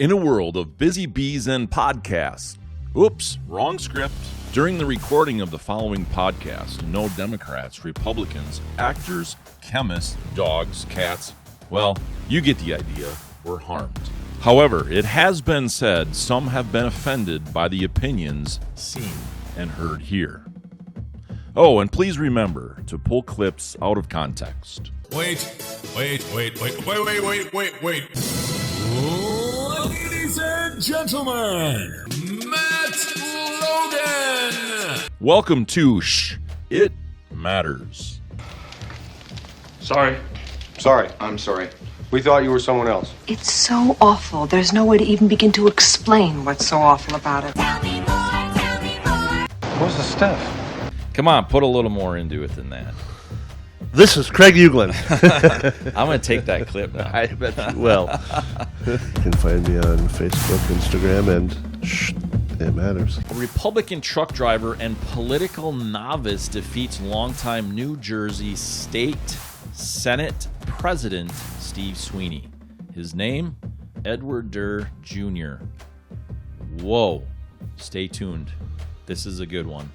In a world of busy bees and podcasts, oops, wrong script. During the recording of the following podcast, no Democrats, Republicans, actors, chemists, dogs, cats, well, you get the idea, were harmed. However, it has been said some have been offended by the opinions seen and heard here. Oh, and please remember to pull clips out of context. Wait. Ladies and gentlemen, Matt Logan. Welcome to Shh, It Matters. Sorry. I'm sorry. We thought you were someone else. It's so awful. There's no way to even begin to explain what's so awful about it. Tell me more. Where's the stuff? Come on, put a little more into it than that. This is Craig Uglin. I'm going to take that clip now. I bet you will. You can find me on Facebook, Instagram, and Shh, It Matters. A Republican truck driver and political novice defeats longtime New Jersey State Senate President Steve Sweeney. His name? Edward Durr Jr. Whoa. Stay tuned. This is a good one.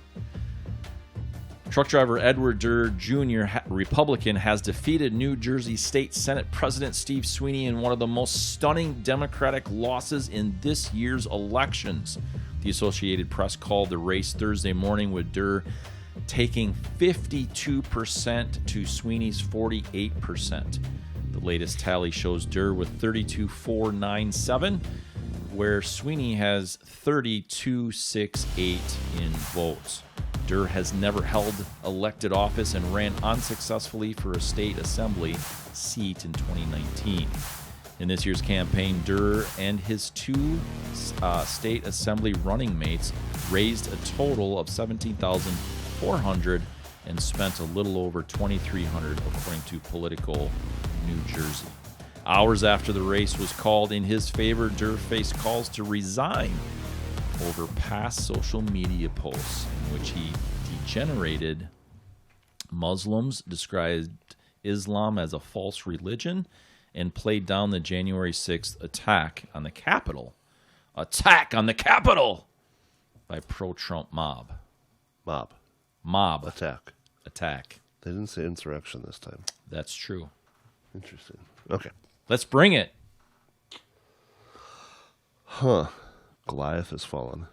Truck driver Edward Durr Jr., Republican, has defeated New Jersey State Senate President Steve Sweeney in one of the most stunning Democratic losses in this year's elections. The Associated Press called the race Thursday morning, with Durr taking 52% to Sweeney's 48%. The latest tally shows Durr with 32,497, where Sweeney has 32,608 in votes. Durr has never held elected office and ran unsuccessfully for a state assembly seat in 2019. In this year's campaign, Durr and his two state assembly running mates raised a total of $17,400 and spent a little over $2,300, according to Political New Jersey. Hours after the race was called in his favor, Durr faced calls to resign over past social media posts in which he degenerated Muslims, described Islam as a false religion, and played down the January 6th attack on the Capitol. Attack on the Capitol by pro-Trump mob. Attack. They didn't say insurrection this time. That's true. Interesting. Okay. Let's bring it. Huh. Goliath has fallen.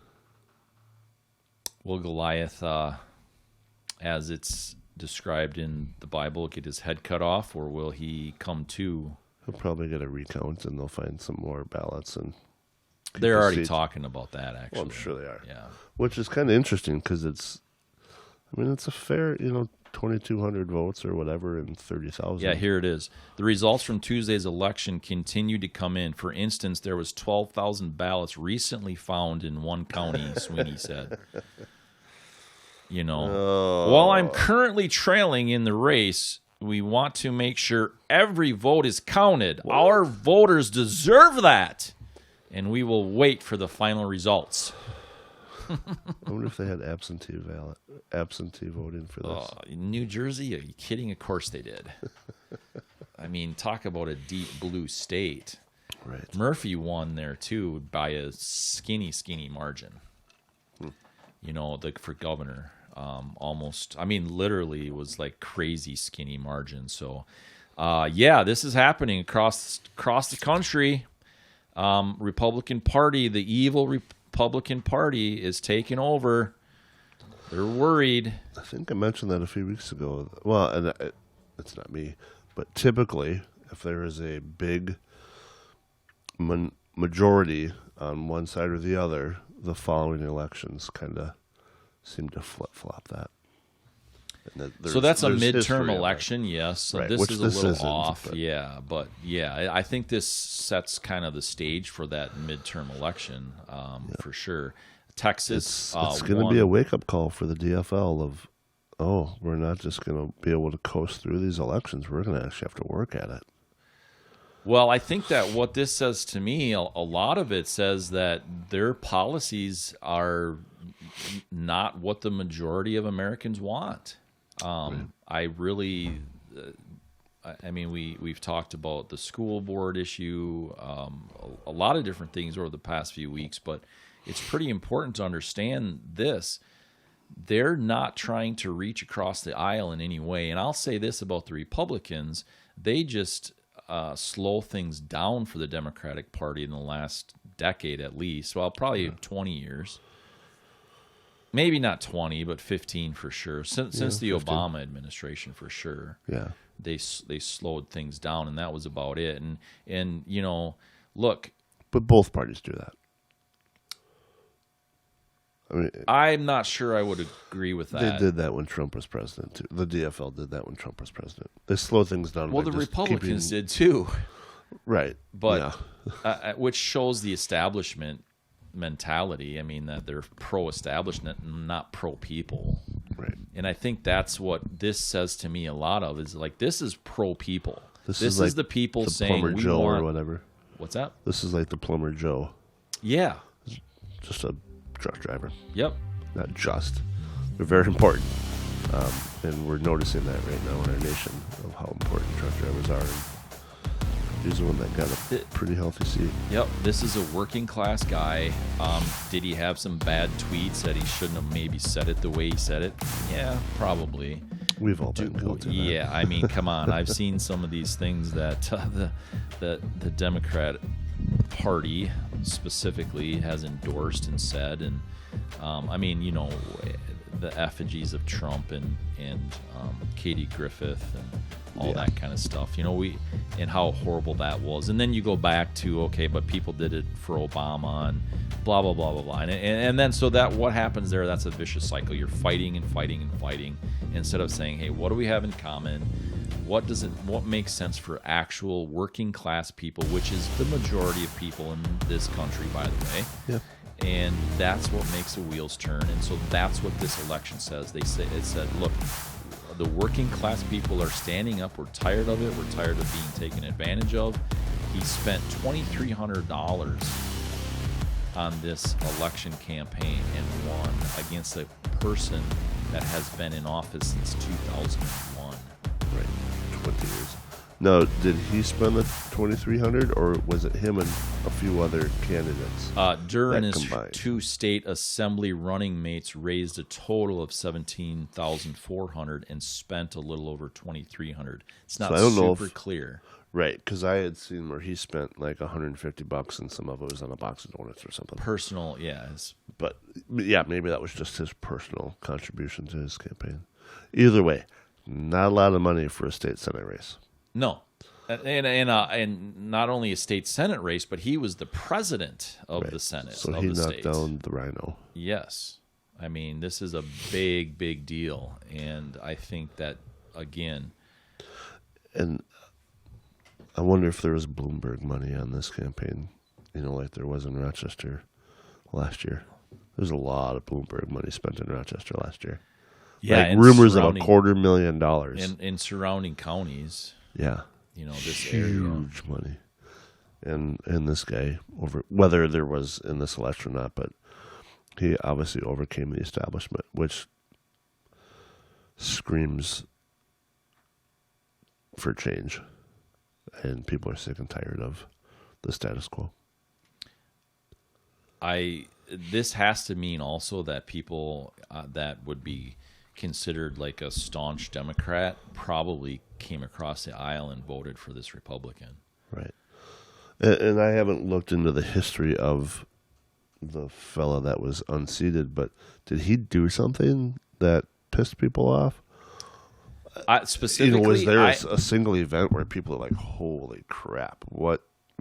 Will Goliath, as it's described in the Bible, get his head cut off, or will he come to? He'll probably get a recount, and they'll find some more ballots. And they're already talking about that, actually. Well, I'm sure they are. Yeah. Which is kind of interesting because it's a fair, 2,200 votes or whatever in 30,000. Yeah, here it is. The results from Tuesday's election continue to come in. For instance, there was 12,000 ballots recently found in one county, Sweeney said. While I'm currently trailing in the race, we want to make sure every vote is counted. Whoa. Our voters deserve that, and we will wait for the final results. I wonder if they had absentee voting for this. In New Jersey? Are you kidding? Of course they did. I mean, talk about a deep blue state. Right. Murphy won there, too, by a skinny margin. For governor. Almost, literally it was like crazy skinny margin. So, this is happening across the country. Republican Party, the evil Republican Party is taking over. They're worried. I think I mentioned that a few weeks ago. Well, and it's not me, but typically, if there is a big majority on one side or the other, the following elections kind of seem to flip-flop that. So that's a midterm election, yes. So right, this is a little off, but. I think this sets kind of the stage for that midterm election, for sure. Texas, it's going to be a wake-up call for the DFL of, we're not just going to be able to coast through these elections. We're going to actually have to work at it. Well, I think that what this says to me, a lot of it says that their policies are not what the majority of Americans want. I really I mean, we've talked about the school board issue, a lot of different things over the past few weeks, but it's pretty important to understand this. They're not trying to reach across the aisle in any way. And I'll say this about the Republicans. They just slow things down for the Democratic Party in the last decade at least. Well, probably 20 years. Maybe not 20, but 15 for sure. Since the 15. Obama administration, for sure. Yeah. They slowed things down, and that was about it. And you know, look. But both parties do that. I mean, I'm not sure I would agree with that. They did that when Trump was president, too. The DFL did that when Trump was president. They slowed things down. Well, the Republicans did, too. Right. But which shows the establishment mentality. I mean, that they're pro-establishment and not pro-people. Right. And I think that's what this says to me a lot of, is like, this is pro-people. This is like the people the saying Plumber we Joe want... or whatever. What's that? This is like the Plumber Joe. Yeah. Just a truck driver. Yep. Not just. They're very important. And we're noticing that right now in our nation of how important truck drivers are. And he's the one that got a pretty healthy seat. Yep. This is a working class guy. Did he have some bad tweets that he shouldn't have maybe said it the way he said it? Yeah, probably. We've all been guilty of that. Yeah, I mean, come on. I've seen some of these things that the Democrat Party specifically has endorsed and said, and I mean, you know, the effigies of Trump and Katie Griffith and all that kind of stuff. You know, and how horrible that was. And then you go back to, okay, but people did it for Obama and blah blah blah blah blah. And then so that what happens there? That's a vicious cycle. You're fighting and fighting and fighting instead of saying, hey, what do we have in common? What makes sense for actual working class people, which is the majority of people in this country, by the way. Yeah. And that's what makes the wheels turn. And so that's what this election says. It said, look, the working class people are standing up. We're tired of it. We're tired of being taken advantage of. He spent $2,300 on this election campaign and won against a person that has been in office since 2001. Right, 20 years. Now, did he spend the $2,300, or was it him and a few other candidates? Durr and his two state assembly running mates raised a total of $17,400 and spent a little over $2,300. It's not super clear. Right, because I had seen where he spent like $150, and some of it was on a box of donuts or something. Personal, yeah. But yeah, maybe that was just his personal contribution to his campaign. Either way, not a lot of money for a state senate race. No, and not only a state senate race, but he was the president of the Senate. So of he the knocked state. down the rhino. Yes, I mean, this is a big, big deal, and I think that again. And I wonder if there was Bloomberg money on this campaign, you know, like there was in Rochester last year. There's a lot of Bloomberg money spent in Rochester last year. Yeah, like rumors of $250,000 in surrounding counties. Yeah, you know, this huge money, and this guy whether there was in this election or not, but he obviously overcame the establishment, which screams for change, and people are sick and tired of the status quo. This has to mean also that people that would be considered like a staunch Democrat probably came across the aisle and voted for this Republican. Right. And I haven't looked into the history of the fella that was unseated, but did he do something that pissed people off? Specifically, was there a single event where people are like, holy crap, we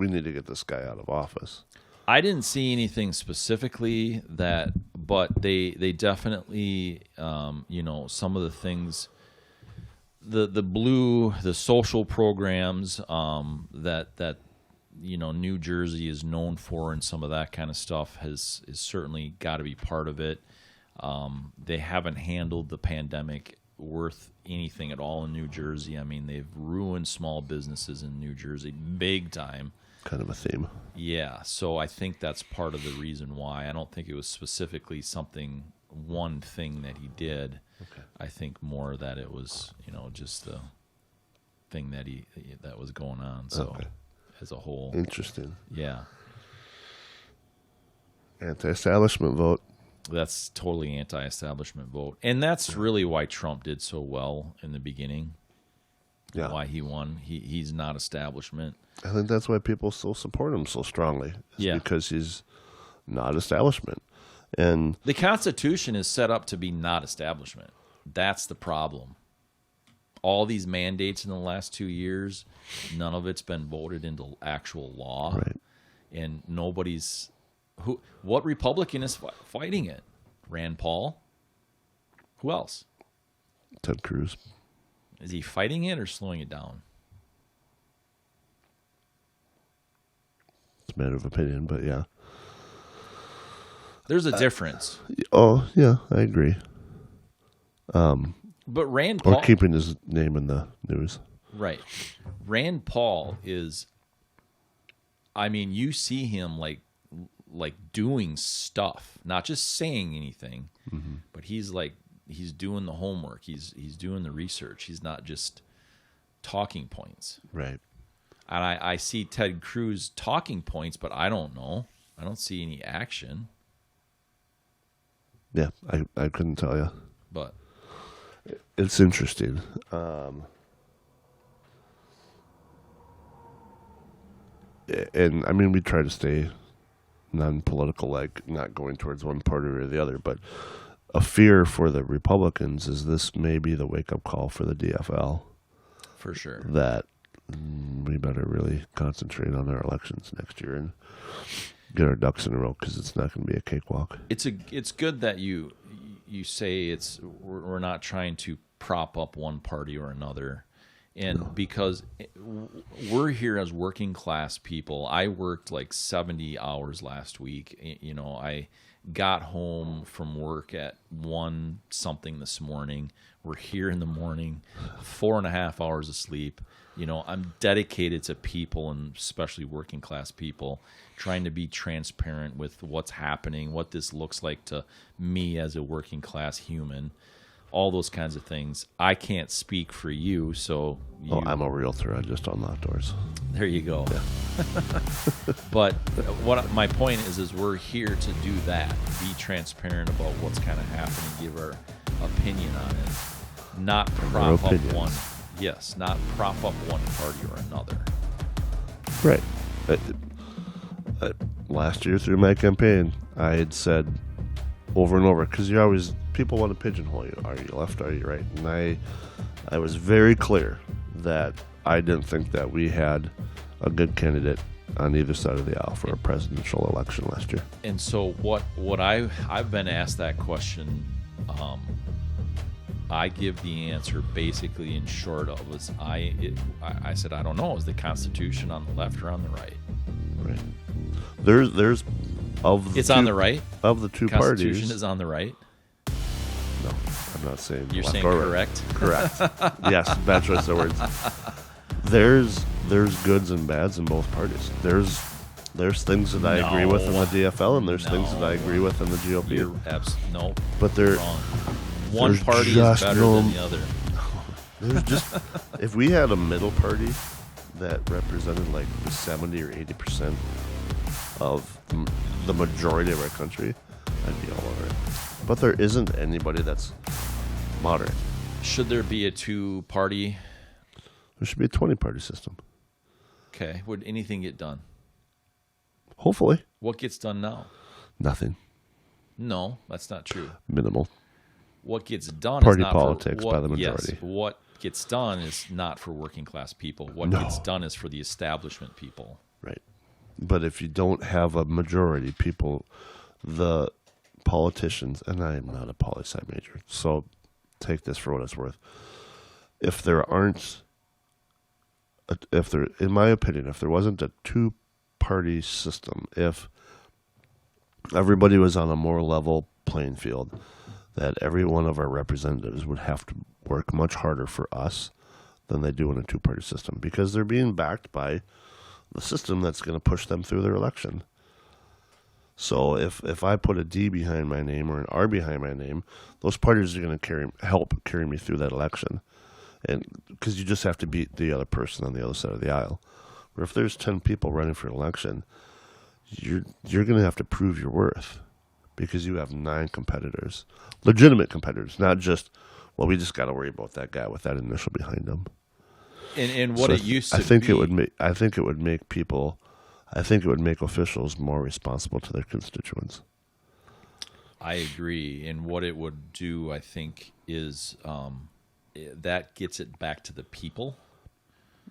need to get this guy out of office? I didn't see anything specifically but they definitely, you know, some of the things, the social programs that you know New Jersey is known for, and some of that kind of stuff is certainly got to be part of it. They haven't handled the pandemic worth anything at all in New Jersey. I mean, they've ruined small businesses in New Jersey big time. Kind of a theme. Yeah, so I think that's part of the reason why. I don't think it was specifically one thing that he did. Okay. I think more that it was, you know, just thing that was going on. So as a whole, Interesting. yeah, Anti-establishment vote. that's totally anti-establishment vote, and that's really why Trump did so well in the beginning. Yeah. Why he won. He's not establishment. I think that's why people still support him so strongly. Yeah. Because he's not establishment. And The Constitution is set up to be not establishment. That's the problem. All these mandates in the last 2 years, none of it's been voted into actual law. Right. And what Republican is fighting it? Rand Paul? Who else? Ted Cruz. Is he fighting it or slowing it down? It's a matter of opinion, but yeah. There's a difference. Oh, yeah, I agree. But Rand Paul... Or keeping his name in the news. Right. Rand Paul is... I mean, you see him like doing stuff, not just saying anything, but he's doing the homework. He's doing the research. He's not just talking points. Right. And I see Ted Cruz talking points, but I don't know. I don't see any action. Yeah, I couldn't tell you. But It's interesting. And I mean, we try to stay non-political, like not going towards one party or the other, but a fear for the Republicans is this may be the wake-up call for the DFL for sure. that we better really concentrate on our elections next year and get our ducks in a row, because it's not going to be a cakewalk. It's good that you say we're not trying to prop up one party or another. And because we're here as working class people, I worked like 70 hours last week. You know, I got home from work at 1 something this morning. We're here in the morning, 4.5 hours of sleep. You know, I'm dedicated to people, and especially working class people, trying to be transparent with what's happening, what this looks like to me as a working class human. All those kinds of things. I can't speak for you, so I'm a realtor. I just unlock doors. There you go. Yeah. But my point is we're here to do that. Be transparent about what's kind of happening, give our opinion on it, not prop up one. Yes, not prop up one party or another. Right. Last year through my campaign, I had said over and over, because people want to pigeonhole you. Are you left? Are you right? And I was very clear that I didn't think that we had a good candidate on either side of the aisle for a presidential election last year. And so what I've been asked that question, I give the answer basically in short of is I said I don't know. Is the Constitution on the left or on the right? Right. There's of the it's on the right of the two parties. Constitution is on the right. No, I'm not saying You're left saying or correct. Right. Correct. Yes, bad choice of words. There's goods and bads in both parties. There's things that I agree with in the DFL, and there's things that I agree with in the GOP. You're no, but they're wrong. One party is better than the other. There's just if we had a middle party that represented like the 70 or 80% of the majority of our country, I'd be all over it. But there isn't anybody that's moderate. Should there be a two-party? There should be a 20-party system. Okay. Would anything get done? Hopefully. What gets done now? Nothing. No, that's not true. Minimal. What gets done Party is not politics for by the majority. Yes, what gets done is not for working class people. What gets done is for the establishment people. Right. But if you don't have a majority, the politicians, and I am not a poli-sci major, so take this for what it's worth. In my opinion, if there wasn't a two-party system, if everybody was on a more level playing field, that every one of our representatives would have to work much harder for us than they do in a two-party system, because they're being backed by the system that's going to push them through their election. So if I put a D behind my name or an R behind my name, those parties are going to help carry me through that election. and because you just have to beat the other person on the other side of the aisle. Where if there's 10 people running for an election, you're going to have to prove your worth because you have 9 competitors, legitimate competitors, not just, well, we just got to worry about that guy with that initial behind him. And what it used to I think be, I think it would make officials more responsible to their constituents. I agree. And what it would do, I think, is that gets it back to the people.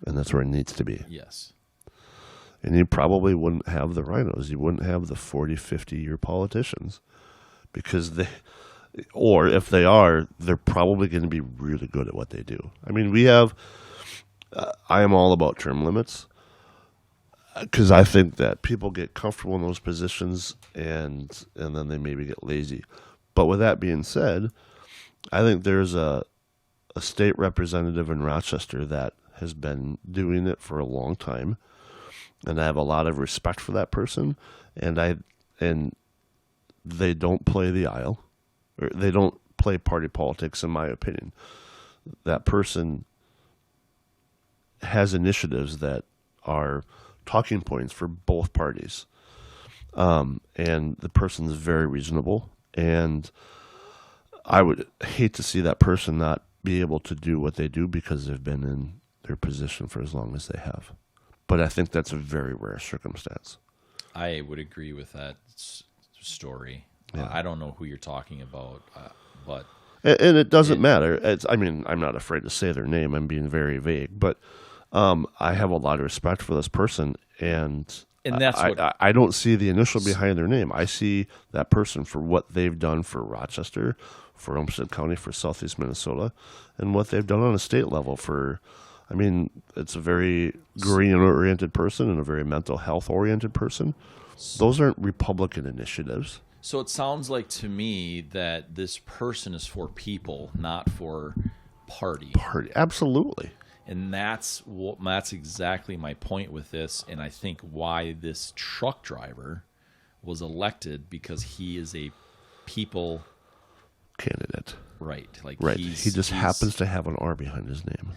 And that's where it needs to be. Yes. And you probably wouldn't have the rhinos. You wouldn't have the 40, 50-year politicians because or if they are, they're probably going to be really good at what they do. I mean, I am all about term limits because I think that people get comfortable in those positions and then they maybe get lazy. But with that being said, I think there's a state representative in Rochester that has been doing it for a long time, and I have a lot of respect for that person. And they don't play the aisle, or they don't play party politics, in my opinion. That person has initiatives that are talking points for both parties, and the person is very reasonable. And I would hate to see that person not be able to do what they do because they've been in their position for as long as they have. But I think that's a very rare circumstance. I would agree with that story. Yeah. I don't know who you're talking about, but... And it doesn't matter. I'm not afraid to say their name. I'm being very vague. But I have a lot of respect for this person, and that's I don't see the initial behind their name. I see that person for what they've done for Rochester, for Olmsted County, for Southeast Minnesota, and what they've done on a state level it's a very green-oriented person and a very mental health-oriented person. Those aren't Republican initiatives. So it sounds like to me that this person is for people, not for party. Absolutely. And that's exactly my point with this, and I think why this truck driver was elected, because he is a people candidate. Right. He just happens to have an R behind his name.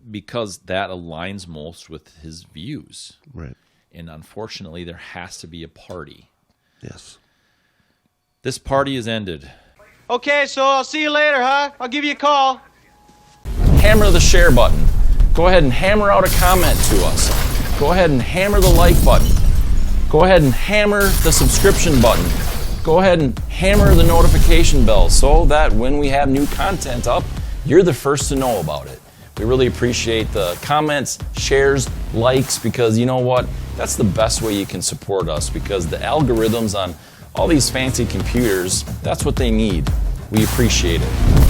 Because that aligns most with his views. Right. And unfortunately, there has to be a party. Yes. This party is ended. Okay, so I'll see you later, huh? I'll give you a call. Hammer the share button. Go ahead and hammer out a comment to us. Go ahead and hammer the like button. Go ahead and hammer the subscription button. Go ahead and hammer the notification bell so that when we have new content up, you're the first to know about it. We really appreciate the comments, shares, likes, because you know what? That's the best way you can support us, because the algorithms on all these fancy computers, that's what they need. We appreciate it.